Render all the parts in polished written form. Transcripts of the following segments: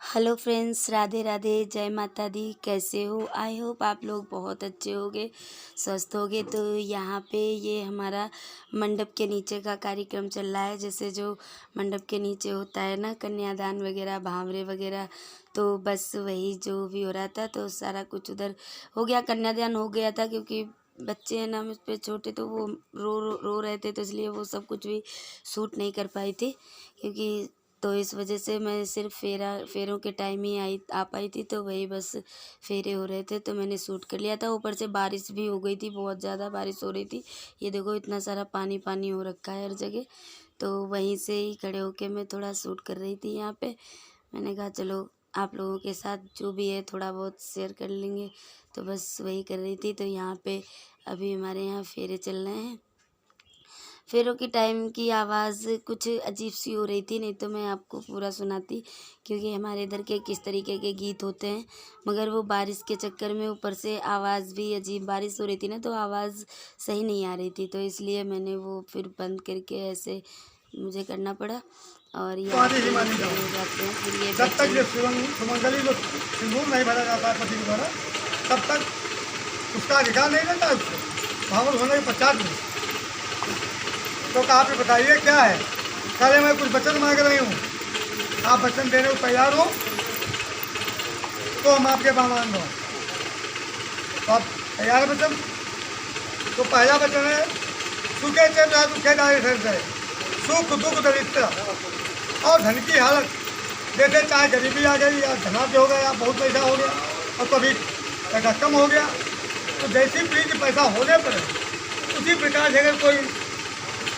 Hello friends, Radhe Radhe, जय माता दी। कैसे हो? आई होप आप लोग बहुत अच्छे होगे, स्वस्थ होगे। तो यहाँ पे ये हमारा मंडप के नीचे का कार्यक्रम चल रहा है। जैसे जो मंडप के नीचे होता है ना, कन्यादान वगैरह, भावरे वगैरह, तो बस वही जो भी हो रहा था। तो सारा कुछ उधर हो गया, कन्यादान हो गया था। क्योंकि बच्चे हैं ना मुझ पे छोटे, तो वो रो रहे थे, तो इसलिए वो सब कुछ भी शूट नहीं कर पाई थी। क्योंकि तो इस वजह से मैं सिर्फ फेरों के टाइम ही आ पाई थी। तो वही बस फेरे हो रहे थे तो मैंने शूट कर लिया था। ऊपर से बारिश भी हो गई थी, बहुत ज़्यादा बारिश हो रही थी। ये देखो इतना सारा पानी पानी हो रखा है हर जगह। तो वहीं से ही खड़े होके मैं थोड़ा शूट कर रही थी यहाँ पे। मैंने कहा चलो आप लोगों के साथ जो भी है थोड़ा बहुत शेयर कर लेंगे। तो बस वही कर रही थी। तो यहाँ पे अभी हमारे यहाँ फेरे चल रहे हैं। फेरों की टाइम की आवाज़ कुछ अजीब सी हो रही थी, नहीं तो मैं आपको पूरा सुनाती। क्योंकि हमारे इधर के किस तरीके के गीत होते हैं, मगर वो बारिश के चक्कर में ऊपर से आवाज़ भी अजीब, बारिश हो रही थी ना तो आवाज़ सही नहीं आ रही थी। तो इसलिए मैंने वो फिर बंद करके ऐसे मुझे करना पड़ा। और यहाँ पे हो जाते हैं फिर ये जब तक ये सुमंगली जो सिंदूर नहीं भरा जाता है पति द्वारा, तब तक उसका अधिकार नहीं रहता है उसको भावुक होने के पश्चात में। तो आप ये बताइए क्या है? कल मैं कुछ वचन मांग रही हूँ, आप वचन देने को तैयार हो तो हम आपके बामान दो। तो आप तैयार है वचन? तो पहला वचन है, सुखे चेत दुखे दारी से सुख दुख दरिद्र और धन की हालत। जैसे चाहे गरीबी आ गई या धनाढ़ हो गया या बहुत पैसा हो गया और कभी पैसा कम हो गया, तो जैसी प्रीति पैसा होने पर उसी प्रकार से अगर कोई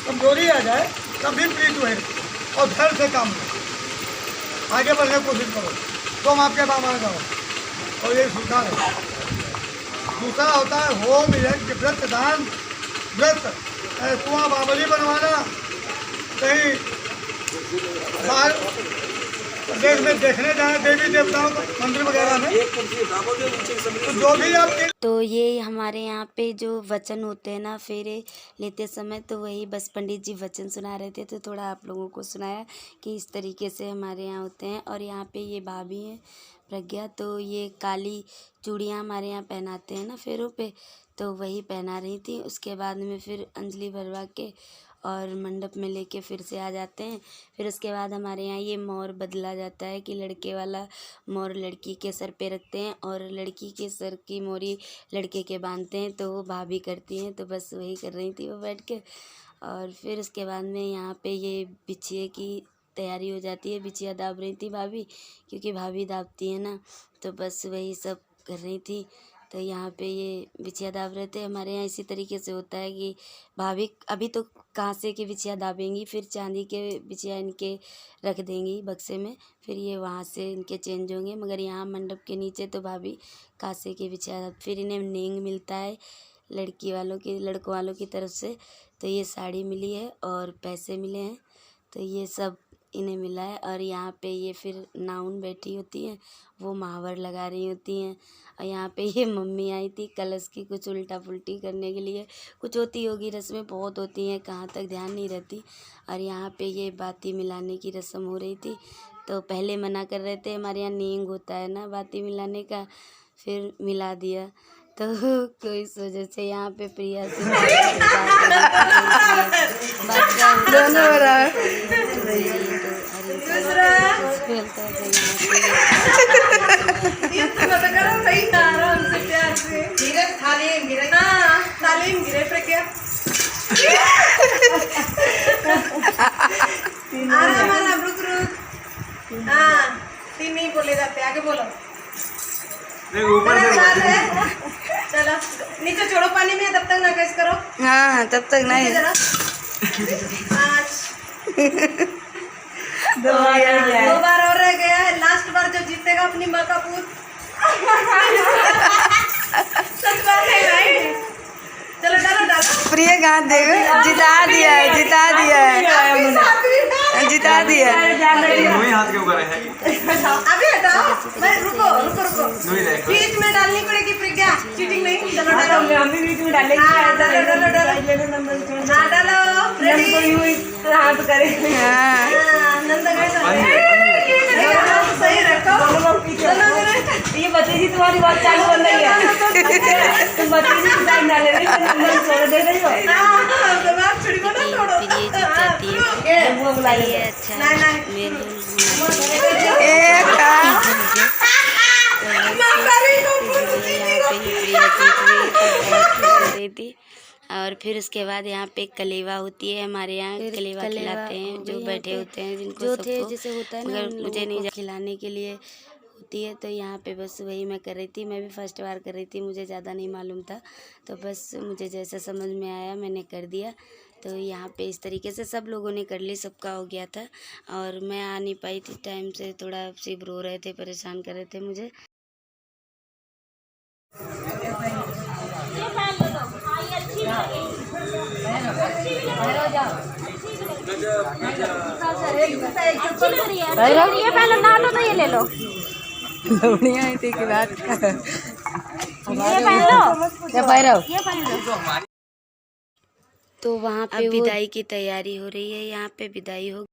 कमजोरी आ जाए तब भी प्रीति है और धैर्य से काम लो, आगे बढ़ने की कोशिश करो तो हम आपके बामान जाओ। और ये सुविधा है। दूसरा होता है होम यज्ञ व्रत दान व्रत। कुआं बावली बनवाना, कहीं बाहर प्रदेश में देखने जाए देवी देवताओं को मंदिर वगैरह में, तो जो भी आपके। तो ये हमारे यहाँ पे जो वचन होते हैं ना फेरे लेते समय, तो वही बस पंडित जी वचन सुना रहे थे। तो थोड़ा आप लोगों को सुनाया कि इस तरीके से हमारे यहाँ होते हैं। और यहाँ पे ये भाभी हैं प्रज्ञा, तो ये काली चूड़ियाँ हमारे यहाँ पहनाते हैं ना फेरों पे, तो वही पहना रही थी। उसके बाद में फिर अंजलि भरवा के और मंडप में लेके फिर से आ जाते हैं। फिर उसके बाद हमारे यहाँ ये मोर बदला जाता है कि लड़के वाला मोर लड़की के सर पे रखते हैं और लड़की के सर की मोरी लड़के के बांधते हैं। तो वो भाभी करती हैं, तो बस वही कर रही थी वो बैठ के। और फिर उसके बाद में यहाँ पे ये बिछिए की तैयारी हो जाती है। बिछिया दाब रही थी भाभी, क्योंकि भाभी दाबती है ना, तो बस वही सब कर रही थी। तो यहाँ पे ये बिछिया दाब रहे थे। हमारे यहाँ इसी तरीके से होता है कि भाभी अभी तो कांसे के बिछिया दाबेंगी, फिर चांदी के बिछिया इनके रख देंगी बक्से में, फिर ये वहाँ से इनके चेंज होंगे। मगर यहाँ मंडप के नीचे तो भाभी कांसे के बिछिया, फिर इन्हें नेंग मिलता है लड़की वालों की, लड़कों वालों की तरफ से। तो ये साड़ी मिली है और पैसे मिले हैं, तो ये सब इन्हें मिला है। और यहाँ पे ये फिर नाउन बैठी होती हैं, वो महावर लगा रही होती हैं। और यहाँ पे ये मम्मी आई थी कलश की कुछ उल्टा पुल्टी करने के लिए। कुछ होती होगी रस्में, बहुत होती हैं, कहाँ तक ध्यान नहीं रहती। और यहाँ पे ये बाती मिलाने की रस्म हो रही थी। तो पहले मना कर रहे थे, हमारे यहाँ नींग होता है ना बाती मिलाने का, फिर मिला दिया। तो इस वजह से यहाँ पे प्रिया से दोनों हो रहा है। तीन नहीं बोले जाते, आगे बोलो। चलो नीचे छोड़ो पानी में, तब तक ना कैसे करो। हाँ तब तक नहीं। 2 बार और रह गया है। लास्ट बार जो जीतेगा अपनी माँ का पूत। चलो डालो। प्रिय गाँव देखो, जिता दिया है, जिता दिया है, जिता दिया है। हाथ के ऊपर है। अभी हटाओ, रुको। बीच में डालनी पड़ेगी प्रज्ञा, चीटिंग नहीं। चलो डालो, हम भी बीच में डालेंगे। डालो डालो, रेडी। हाथ करे। नंदा सही रखो। तुम्हारी बात चालू हो रही है तुम भतीजी की साइड ना ले रही हो नंबर छोड़ दे रही हो दिमाग छुड़ी को ना छोड़ो फिर ये जीत जाती है। वो बुलाइए ये अच्छा नहीं मेल थी। और फिर उसके बाद यहाँ पे कलेवा होती है, हमारे यहाँ कलेवा खिलाते हैं जो बैठे होते हैं जिनको जो थे जैसे होता है ना, मगर मुझे नहीं खिलाने के लिए होती है। तो यहाँ पे बस वही मैं कर रही थी, मैं भी फर्स्ट बार कर रही थी, मुझे ज़्यादा नहीं मालूम था, तो बस मुझे जैसा समझ में आया मैंने कर दिया। तो यहाँ पे इस तरीके से सब लोगों ने कर ली, सबका हो गया था। और मैं आ नहीं पाई थी टाइम से, थोड़ा शिव रो रहे थे, परेशान कर रहे थे मुझे। ये पहले ना लो तो ये ले लो। लवणिया थी की बात ये पहन लो। क्या पाई रहो ये पहन लो। तो वहाँ पे विदाई की तैयारी हो रही है, यहाँ पे विदाई हो।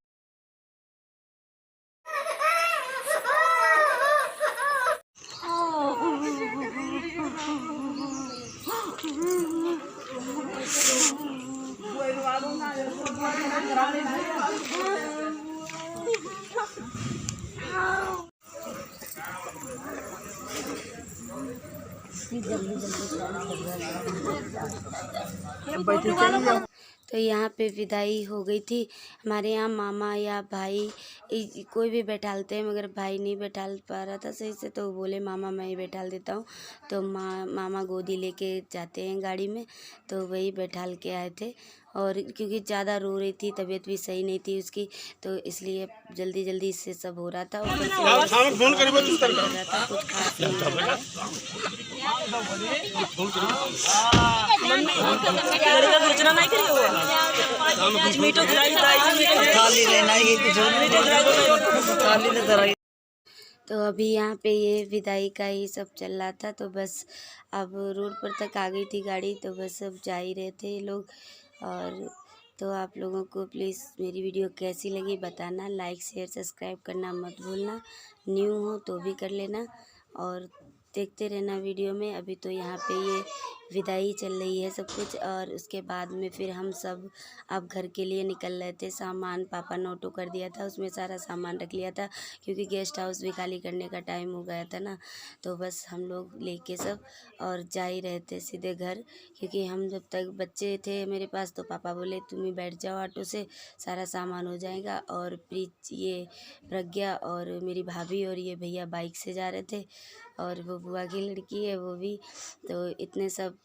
तो यहाँ पे विदाई हो गई थी। हमारे यहाँ मामा या भाई कोई भी बैठालते हैं, मगर भाई नहीं बैठाल पा रहा था सही से, तो बोले मामा मैं ही बैठाल देता हूँ। तो मामा गोदी लेके जाते हैं गाड़ी में, तो वही बैठाल के आए थे। और क्योंकि ज़्यादा रो रही थी, तबीयत भी सही नहीं थी उसकी, तो इसलिए जल्दी जल्दी से सब हो रहा था। ऊपर से फोन कर रहा था, कुछ खास नहीं हो रहा था। तो अभी यहाँ पे ये विदाई का ही सब चल रहा था। तो बस अब रोड पर तक आ गई थी गाड़ी, तो बस अब जा ही रहे थे ये लोग। और तो आप लोगों को प्लीज़ मेरी वीडियो कैसी लगी बताना, लाइक शेयर सब्सक्राइब करना मत भूलना, न्यू हो तो भी कर लेना और देखते रहना वीडियो में। अभी तो यहाँ पे ये विदाई चल रही है सब कुछ, और उसके बाद में फिर हम सब अब घर के लिए निकल रहे थे। सामान पापा ने ऑटो कर दिया था, उसमें सारा सामान रख लिया था, क्योंकि गेस्ट हाउस भी खाली करने का टाइम हो गया था ना। तो बस हम लोग लेके सब और जा ही रहे थे सीधे घर, क्योंकि हम जब तक बच्चे थे मेरे पास, तो पापा बोले तुम ही बैठ जाओ ऑटो से, सारा सामान हो जाएगा। और ये प्रज्ञा और मेरी भाभी और ये भैया बाइक से जा रहे थे, और वो बुआ की लड़की है वो भी। तो इतने सब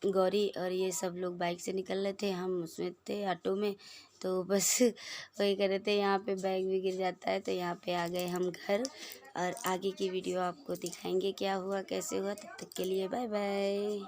गौरी और ये सब लोग बाइक से निकल रहे थे, हम उसमें थे ऑटो में। तो बस वही कर रहे थे, यहाँ पे बैग भी गिर जाता है। तो यहाँ पे आ गए हम घर, और आगे की वीडियो आपको दिखाएंगे क्या हुआ कैसे हुआ। तब तक के लिए बाय बाय।